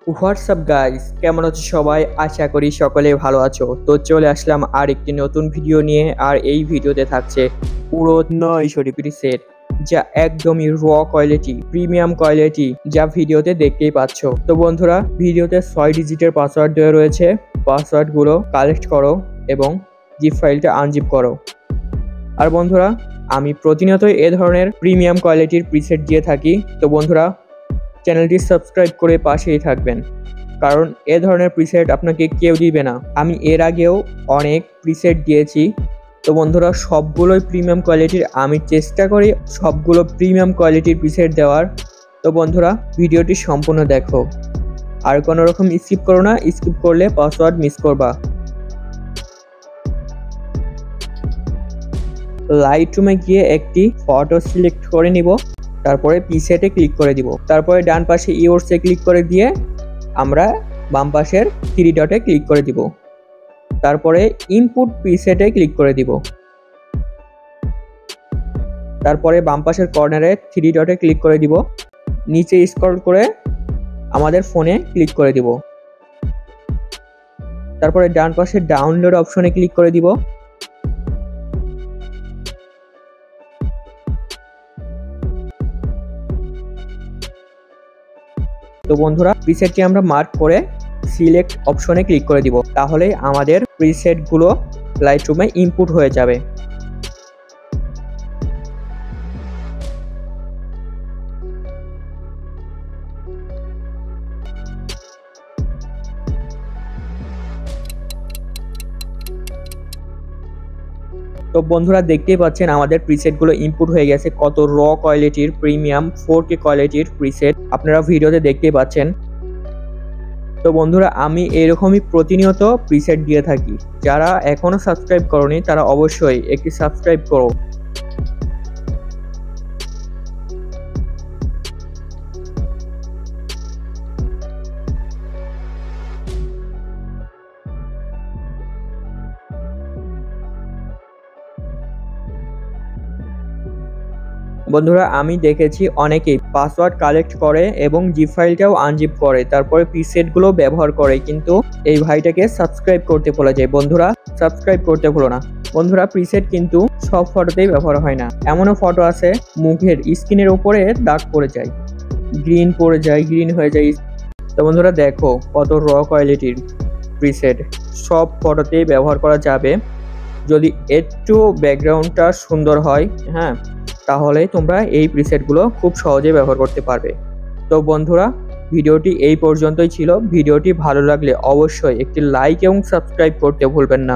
WhatsApp guys, কেমন আছো সবাই? আশা করি সকলে ভালো আছো। তো চলে আসলাম আর একটি নতুন ভিডিও নিয়ে। আর এই ভিডিওতে থাকছে পুরো 9 প্রিসেট, যা একদমই র কোয়ালিটি, প্রিমিয়াম কোয়ালিটি, যা ভিডিওতে দেখতেই পাচ্ছ। তো বন্ধুরা, ভিডিওতে 6 ডিজিটের পাসওয়ার্ড দেওয়া রয়েছে। পাসওয়ার্ডগুলো কালেক্ট করো এবং জিপ ফাইলটা আনজিপ করো। আর বন্ধুরা, আমি প্রতিনিয়তই এ ধরনের প্রিমিয়াম কোয়ালিটির প্রিসেট দিয়ে থাকি। তো বন্ধুরা, চ্যানেলটি সাবস্ক্রাইব করে পাশেই থাকবেন, কারণ এ ধরনের প্রিসেট আপনাকে কেউ দিবে না। আমি এর আগেও অনেক প্রিসেট দিয়েছি। তো বন্ধুরা, সবগুলোই প্রিমিয়াম কোয়ালিটির। আমি চেষ্টা করি সবগুলো প্রিমিয়াম কোয়ালিটির প্রিসেট দেওয়ার। তো বন্ধুরা, ভিডিওটি সম্পূর্ণ দেখো, আর কোনো রকম স্কিপ করো না। স্কিপ করলে পাসওয়ার্ড মিস করবা। লাইটরুমে গিয়ে একটি ফটো সিলেক্ট করে নিব, তারপরে প্রিসেটে ক্লিক করে দিব। তারপরে ডান পাশে ইওর্সে ক্লিক করে দিয়ে আমরা বাম পাশের 3 ডটে ক্লিক করে দিব। তারপরে ইনপুট প্রিসেটে ক্লিক করে দিব। তারপরে বাম পাশের কর্নারে 3 ডটে ক্লিক করে দিব। নিচে স্ক্রল করে আমাদের ফোনে ক্লিক করে দিব। তারপরে ডান পাশে ডাউনলোড অপশনে ক্লিক করে দিব। তো বন্ধুরা, প্রিসেটটি আমরা মার্ক করে সিলেক্ট অপশনে ক্লিক করে দিব। তাহলে আমাদের প্রিসেটগুলো লাইটরুমে ইনপুট হয়ে যাবে। তো বন্ধুরা, দেখতেই পাচ্ছেন আমাদের প্রিসেটগুলো ইনপুট হয়ে গেছে। কত র কোয়ালিটির প্রিমিয়াম 4K কোয়ালিটির প্রিসেট আপনারা ভিডিওতে দেখতেই পাচ্ছেন। তো বন্ধুরা, আমি এরকমই প্রতিনিয়ত প্রিসেট দিয়ে থাকি। যারা এখনো সাবস্ক্রাইব করোনি তারা অবশ্যই একটি সাবস্ক্রাইব করো। বন্ধুরা, আমি দেখেছি অনেকেই পাসওয়ার্ড কালেক্ট করে এবং জিপ ফাইলটাও আনজিপ করে, তারপরে প্রিসেটগুলো ব্যবহার করে, কিন্তু এই ভাইটাকে সাবস্ক্রাইব করতে ভুলে যায়। বন্ধুরা, সাবস্ক্রাইব করতে ভুলো না। বন্ধুরা, প্রিসেট কিন্তু সব ফটোতেই ব্যবহার হয় না। এমনও ফটো আছে মুখের স্কিনের উপরে দাগ পড়ে যায়, গ্রিন পড়ে যায়, গ্রিন হয়ে যায়। তো বন্ধুরা, দেখো কত র কোয়ালিটির প্রিসেট, সব ফটোতেই ব্যবহার করা যাবে যদি একটু ব্যাকগ্রাউন্ডটা সুন্দর হয়। হ্যাঁ, তাহলে তোমরা এই প্রিসেটগুলো খুব সহজে ব্যবহার করতে পারবে। তো বন্ধুরা, ভিডিওটি এই পর্যন্তই ছিল। ভিডিওটি ভালো লাগলে অবশ্যই একটি লাইক এবং সাবস্ক্রাইব করতে ভুলবেন না।